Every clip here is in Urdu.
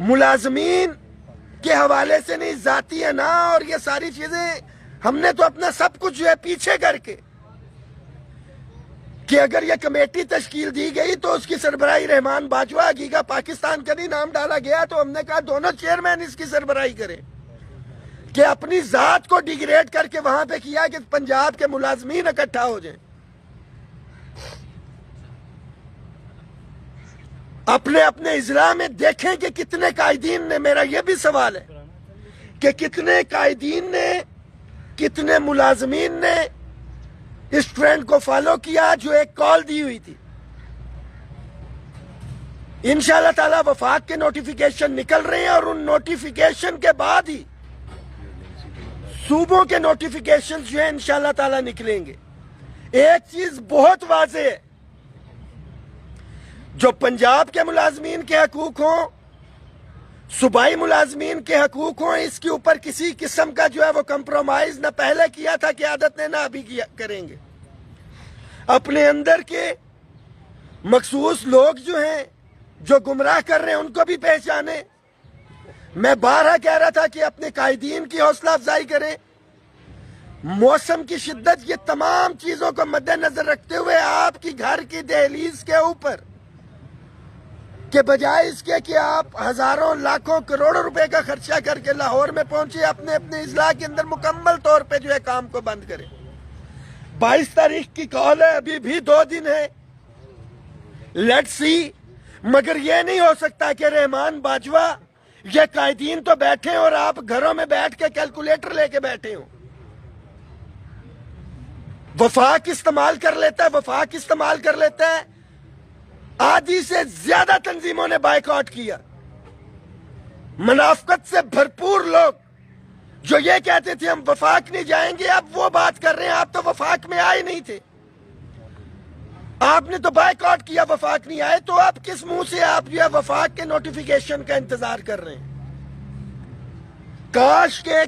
ملازمین کے حوالے سے نہیں، ذاتی انا اور یہ ساری چیزیں ہم نے تو اپنا سب کچھ جو ہے پیچھے کر کے کہ اگر یہ کمیٹی تشکیل دی گئی تو اس کی سربراہی رحمان باجوہ گیگا پاکستان کا نہیں نام ڈالا گیا تو ہم نے کہا دونوں چیئرمین اس کی سربراہی کریں، کہ اپنی ذات کو ڈیگریڈ کر کے وہاں پہ کیا کہ پنجاب کے ملازمین اکٹھا ہو جائیں۔ اپنے اپنے اضلاع میں دیکھیں کہ کتنے قائدین نے، میرا یہ بھی سوال ہے کہ کتنے قائدین نے، کتنے ملازمین نے اس ٹرینڈ کو فالو کیا جو ایک کال دی ہوئی تھی۔ انشاءاللہ تعالی وفاق کے نوٹیفیکیشن نکل رہے ہیں اور ان نوٹیفیکیشن کے بعد ہی صوبوں کے نوٹیفیکیشن جو ہیں انشاءاللہ تعالی نکلیں گے۔ ایک چیز بہت واضح ہے، جو پنجاب کے ملازمین کے حقوق ہوں، صوبائی ملازمین کے حقوق ہوں، اس کے اوپر کسی قسم کا جو ہے وہ کمپرومائز نہ پہلے کیا تھا قیادت نے، نہ ابھی کریں گے۔ اپنے اندر کے مخصوص لوگ جو ہیں جو گمراہ کر رہے ہیں ان کو بھی پہچانے۔ میں بارہا کہہ رہا تھا کہ اپنے قائدین کی حوصلہ افزائی کریں، موسم کی شدت، یہ تمام چیزوں کو مد نظر رکھتے ہوئے آپ کی گھر کی دہلیز کے اوپر کہ بجائے اس کے کہ آپ ہزاروں لاکھوں کروڑوں روپے کا خرچہ کر کے لاہور میں پہنچے، اپنے اپنے اضلاع کے اندر مکمل طور پہ جو ہے کام کو بند کریں۔ 22 تاریخ کی کال ہے، ابھی بھی 2 دن ہے، لیٹس سی۔ مگر یہ نہیں ہو سکتا کہ رحمان باجوہ یہ قائدین تو بیٹھے اور آپ گھروں میں بیٹھ کے کیلکولیٹر لے کے بیٹھے ہوں۔ وفاق استعمال کر لیتا ہے، آدھی سے زیادہ تنظیموں نے بائیکاٹ کیا، منافقت سے بھرپور لوگ جو یہ کہتے تھے ہم وفاق نہیں جائیں گے، اب وہ بات کر رہے ہیں آپ تو وفاق میں آئے نہیں تھے، آپ نے تو بائیکاٹ کیا، وفاق نہیں آئے، تو آپ کس منہ سے آپ جو ہے وفاق کے نوٹیفیکیشن کا انتظار کر رہے ہیں؟ کاش کے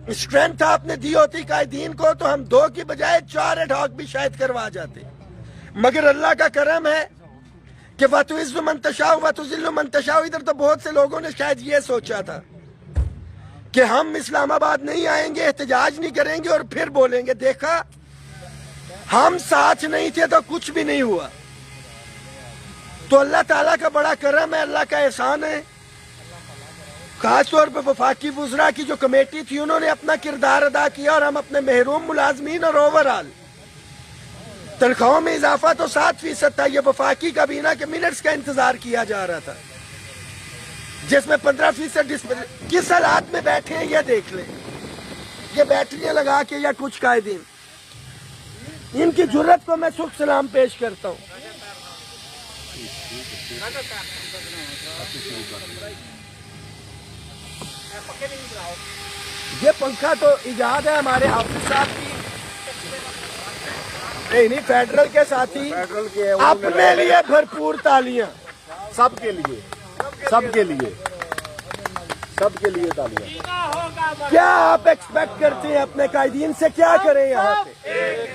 اسٹرینتھ آپ نے دی ہوتی قائدین کو تو ہم 2 کی بجائے 4 ایڈ ہاک بھی شاید کروا جاتے، مگر اللہ کا کرم ہے کہ وَتُعِزُّ مَن تَشَاءُ وَتُذِلُّ مَن تَشَاءُ۔ ادھر تو بہت سے لوگوں نے شاید یہ سوچا تھا کہ ہم اسلام آباد نہیں آئیں گے، احتجاج نہیں کریں گے اور پھر بولیں گے، دیکھا ہم ساتھ نہیں تھے تو کچھ بھی نہیں ہوا۔ تو اللہ تعالیٰ کا بڑا کرم ہے، اللہ کا احسان ہے، خاص طور پہ وفاقی وزراء کی جو کمیٹی تھی انہوں نے اپنا کردار ادا کیا، اور ہم اپنے محروم ملازمین اور اوورآل تنخواہوں میں اضافہ تو 7% تھا، یہ وفاقی کابینہ کے منٹس کا انتظار کیا جا رہا تھا، جس میں 15% کس حالات میں بیٹھے ہیں یہ دیکھ لیں، یہ بیٹریاں لگا کے یا کچھ قائدین، ان کی جرت کو میں سخت سلام پیش کرتا ہوں۔ یہ پنکھا تو ایجاد ہے ہمارے حافظ صاحب کی، نہیں فیڈرل کے ساتھی، اپنے لیے بھرپور تالیاں، سب کے لیے تالیاں۔ کیا آپ ایکسپیکٹ کرتے ہیں اپنے قائدین سے؟ کیا کریں یہاں پہ؟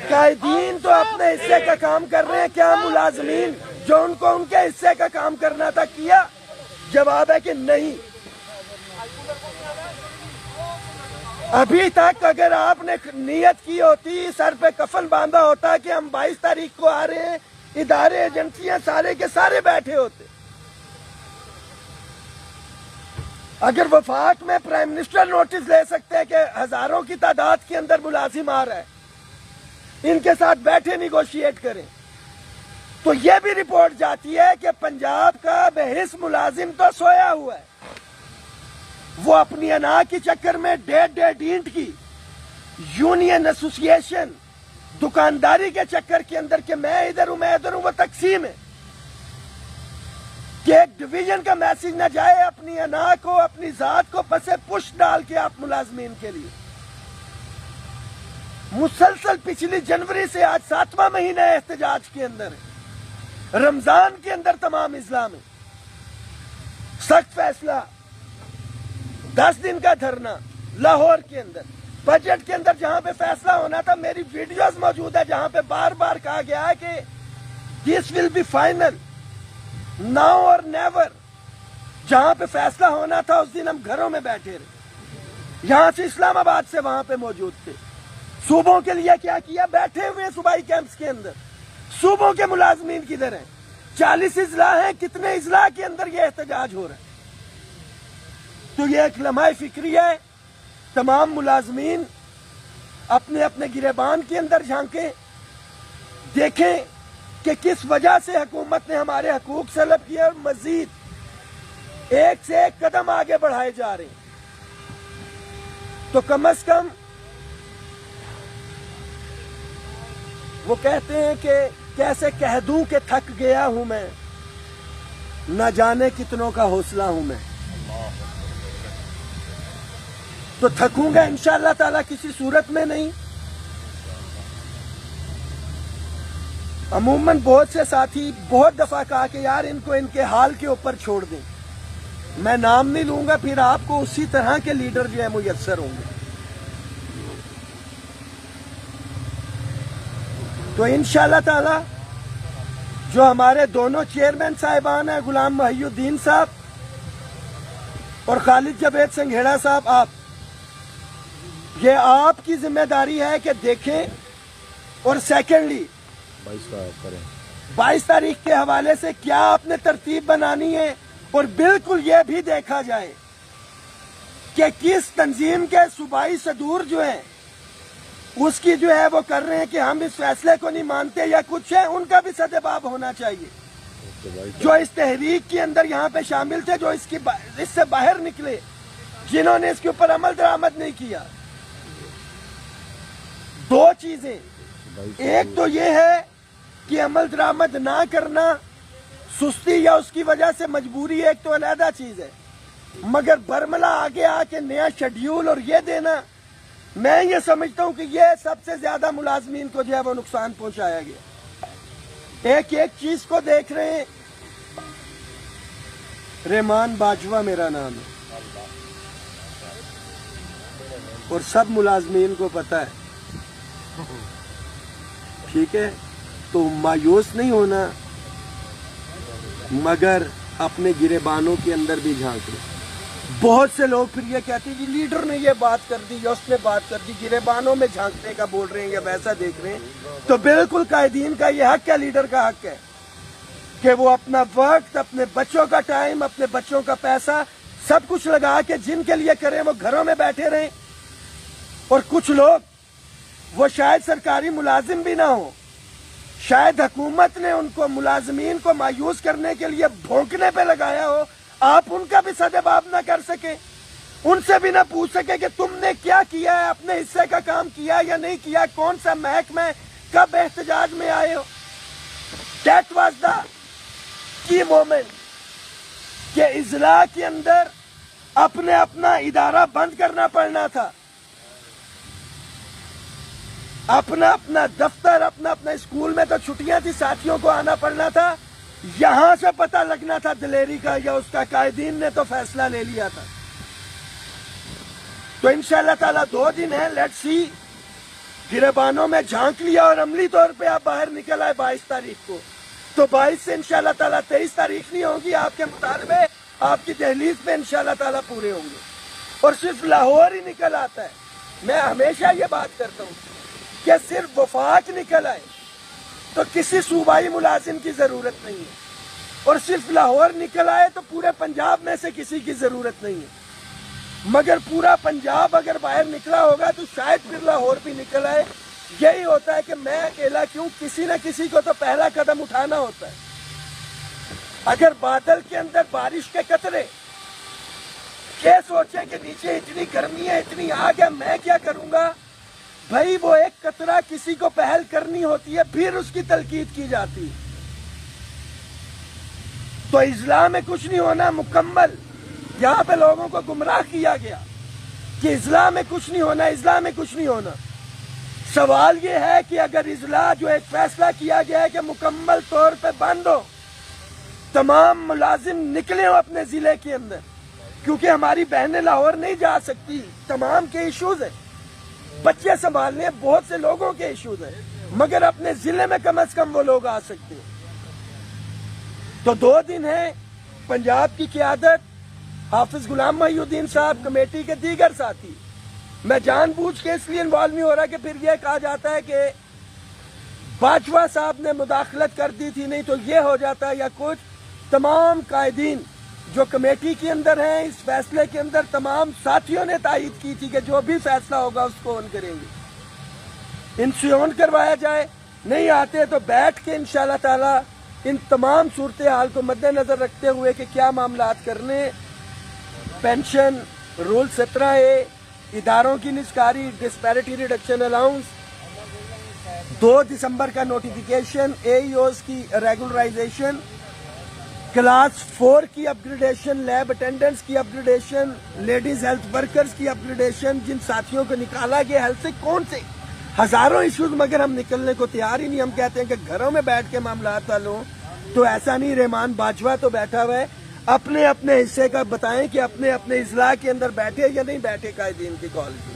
قائدین تو اپنے حصے کا کام کر رہے ہیں، کیا ملازمین جو ان کو ان کے حصے کا کام کرنا تھا کیا؟ جواب ہے کہ نہیں۔ ابھی تک اگر آپ نے نیت کی ہوتی، سر پہ کفن باندھا ہوتا کہ ہم 22 تاریخ کو آ رہے ہیں، ادارے ایجنسیاں سارے کے سارے بیٹھے ہوتے۔ اگر وفاق میں پرائم منسٹر نوٹس لے سکتے ہیں کہ ہزاروں کی تعداد کے اندر ملازم آ رہا ہے، ان کے ساتھ بیٹھے نیگوشیٹ کریں، تو یہ بھی رپورٹ جاتی ہے کہ پنجاب کا بحث ملازم تو سویا ہوا ہے، وہ اپنی انا کے چکر میں 1.5 اینٹ کی یونین ایسوسی ایشن دکانداری کے چکر کے اندر کہ میں ادھر ہوں وہ تقسیم ہے، کہ ایک ڈویژن کا میسج نہ جائے اپنی انا کو، اپنی ذات کو پسے پش ڈال کے آپ ملازمین کے لیے مسلسل پچھلی جنوری سے آج 7واں مہینہ احتجاج کے اندر ہے، رمضان کے اندر تمام اضلاع میں سخت فیصلہ، 10 دن کا دھرنا لاہور کے اندر، بجٹ کے اندر جہاں پہ فیصلہ ہونا تھا، میری ویڈیوز موجود ہے جہاں پہ بار بار کہا گیا ہے کہ دس ول بی فائنل، ناؤ اور نیور، جہاں پہ فیصلہ ہونا تھا اس دن ہم گھروں میں بیٹھے رہے، یہاں سے اسلام آباد سے وہاں پہ موجود تھے۔ صوبوں کے لیے کیا کیا؟ بیٹھے ہوئے صوبائی کیمپس کے اندر، صوبوں کے ملازمین کدھر ہیں؟ 40 اضلاع ہیں، کتنے اضلاع کے اندر یہ احتجاج ہو رہا ہے؟ تو یہ ایک لمحہ فکری ہے، تمام ملازمین اپنے اپنے گریبان کے اندر جھانکیں، دیکھیں کہ کس وجہ سے حکومت نے ہمارے حقوق سلب کیے اور مزید ایک سے ایک قدم آگے بڑھائے جا رہے ہیں۔ تو کم از کم وہ کہتے ہیں کہ کیسے کہہ دوں کہ تھک گیا ہوں میں، نہ جانے کتنوں کا حوصلہ ہوں میں۔ تو تھکوں گا انشاءاللہ تعالیٰ کسی صورت میں نہیں۔ عموماً بہت سے ساتھی بہت دفعہ کہا کہ یار ان کو ان کے حال کے اوپر چھوڑ دیں، میں نام نہیں لوں گا، پھر آپ کو اسی طرح کے لیڈر جو ہے میسر ہوں گے۔ تو انشاءاللہ تعالی جو ہمارے دونوں چیئرمین صاحبان ہیں، غلام محی الدین صاحب اور خالد جاوید سنگھیڑا صاحب، یہ آپ کی ذمہ داری ہے کہ دیکھیں، اور سیکنڈلی 22 تاریخ کے حوالے سے کیا آپ نے ترتیب بنانی ہے، اور بالکل یہ بھی دیکھا جائے کہ کس تنظیم کے صوبائی صدور جو ہیں اس کی جو ہے وہ کر رہے ہیں کہ ہم اس فیصلے کو نہیں مانتے یا کچھ ہے، ان کا بھی سدباب ہونا چاہیے۔ جو اس تحریک کے اندر یہاں پہ شامل تھے، جو اس سے باہر نکلے، جنہوں نے اس کے اوپر عمل درآمد نہیں کیا۔ دو چیزیں، ایک تو یہ ہے کہ عمل درآمد نہ کرنا سستی یا اس کی وجہ سے مجبوری، ایک تو علیحدہ چیز ہے، مگر برملا آگے آ کے نیا شیڈیول اور یہ دینا، میں یہ سمجھتا ہوں کہ یہ سب سے زیادہ ملازمین کو جو ہے وہ نقصان پہنچایا گیا۔ ایک ایک چیز کو دیکھ رہے ہیں۔ رحمان باجوہ میرا نام ہے اور سب ملازمین کو پتا ہے، ٹھیک ہے؟ تو مایوس نہیں ہونا، مگر اپنے گریبانوں کے اندر بھی جھانک رہے۔ بہت سے لوگ پھر یہ کہتے ہیں کہ لیڈر نے یہ بات کر دی یا اس نے بات کر دی، گریبانوں میں جھانکنے کا بول رہے ہیں یا ویسا دیکھ رہے ہیں۔ تو بالکل قائدین کا یہ حق ہے، لیڈر کا حق ہے کہ وہ اپنا وقت، اپنے بچوں کا ٹائم، اپنے بچوں کا پیسہ سب کچھ لگا کے جن کے لیے کریں وہ گھروں میں بیٹھے رہیں۔ اور کچھ لوگ وہ شاید سرکاری ملازم بھی نہ ہوں، شاید حکومت نے ان کو ملازمین کو مایوس کرنے کے لیے بھونکنے پہ لگایا ہو، آپ ان کا بھی سدباب نہ کر سکے، ان سے بھی نہ پوچھ سکے کہ تم نے کیا کیا ہے، اپنے حصے کا کام کیا یا نہیں کیا، کون سا محکمہ، کب احتجاج میں آئے ہو۔ دیٹ واز دا کی مومنٹ کہ اضلاع کے اندر اپنا ادارہ بند کرنا پڑنا تھا، اپنا دفتر، اپنا اسکول میں تو چھٹیاں تھی، ساتھیوں کو آنا پڑنا تھا، یہاں سے پتہ لگنا تھا دلیری کا یا اس کا، قائدین نے تو فیصلہ لے لیا تھا۔ تو انشاءاللہ تعالیٰ 2 دن ہیں، لیٹس سی، گریبانوں میں جھانک لیا اور عملی طور پہ آپ باہر نکل آئے 22 تاریخ کو۔ تو 22 سے انشاءاللہ تعالیٰ 23 تاریخ نہیں ہوگی، آپ کے مطالبے آپ کی دہلیز پہ انشاءاللہ تعالیٰ پورے ہوں گے، اور صرف لاہور ہی نکل آتا ہے۔ میں ہمیشہ یہ بات کرتا ہوں کہ صرف وفاق نکل آئے تو کسی صوبائی ملازم کی ضرورت نہیں ہے، اور صرف لاہور نکل آئے تو پورے پنجاب میں سے کسی کی ضرورت نہیں ہے، مگر پورا پنجاب اگر باہر نکلا ہوگا تو شاید پھر لاہور بھی نکل آئے۔ یہی ہوتا ہے کہ میں اکیلا کیوں، کسی نہ کسی کو تو پہلا قدم اٹھانا ہوتا ہے۔ اگر بادل کے اندر بارش کے قطرے، یہ سوچیں کہ نیچے اتنی گرمی ہے، اتنی آگ ہے، میں کیا کروں گا، بھائی وہ ایک قطرہ کسی کو پہل کرنی ہوتی ہے، پھر اس کی تلقین کی جاتی ہے۔ تو اضلاع میں کچھ نہیں ہونا مکمل، یہاں پہ لوگوں کو گمراہ کیا گیا کہ اضلاع میں کچھ نہیں ہونا، اضلاع میں کچھ نہیں ہونا۔ سوال یہ ہے کہ اگر اضلاع جو ایک فیصلہ کیا گیا ہے کہ مکمل طور پہ بند ہو، تمام ملازم نکلے ہو اپنے ضلع کے اندر، کیونکہ ہماری بہنیں لاہور نہیں جا سکتی، تمام کے ایشوز ہیں، بچے سنبھالنے، بہت سے لوگوں کے ایشوز ہیں، مگر اپنے ضلع میں کم از کم وہ لوگ آ سکتے ہیں۔ تو 2 دن ہیں، پنجاب کی قیادت حافظ غلام محی الدین صاحب، کمیٹی کے دیگر ساتھی. میں جان بوجھ کے اس لیے انوالو نہیں ہو رہا کہ پھر یہ کہا جاتا ہے کہ باجوہ صاحب نے مداخلت کر دی تھی، نہیں تو یہ ہو جاتا ہے یا کچھ. تمام قائدین جو کمیٹی کے اندر ہیں، اس فیصلے کے اندر تمام ساتھیوں نے تائید کی تھی کہ جو بھی فیصلہ ہوگا اس کو آن کریں گے. ان سے آن کروایا جائے، نہیں آتے تو بیٹھ کے انشاءاللہ تعالی ان تمام صورتحال کو مد نظر رکھتے ہوئے کہ کیا معاملات کرنے، پینشن، رول 17A، اداروں کی نسکاری، ڈسپیرٹی ریڈکشن الاؤنس، 2 دسمبر کا نوٹیفیکیشن، AEOs کی ریگولرائزیشن، کلاس 4 کی اپ گریڈیشن، لیب اٹینڈنٹس کی اپ گریڈیشن، لیڈیز ہیلتھ ورکرز کی اپ گریڈیشن. جن ساتھیوں کو نکالا گیا ہیلتھ سے کون سے ہزاروں ایشوز، مگر ہم نکلنے کو تیار ہی نہیں. ہم کہتے ہیں کہ گھروں میں بیٹھ کے معاملات حل ہوں، تو ایسا نہیں. رحمان باجوہ تو بیٹھا ہوا ہے، اپنے اپنے حصے کا بتائیں کہ اپنے اپنے اضلاع کے اندر بیٹھے یا نہیں بیٹھے قائدین کی کال کی.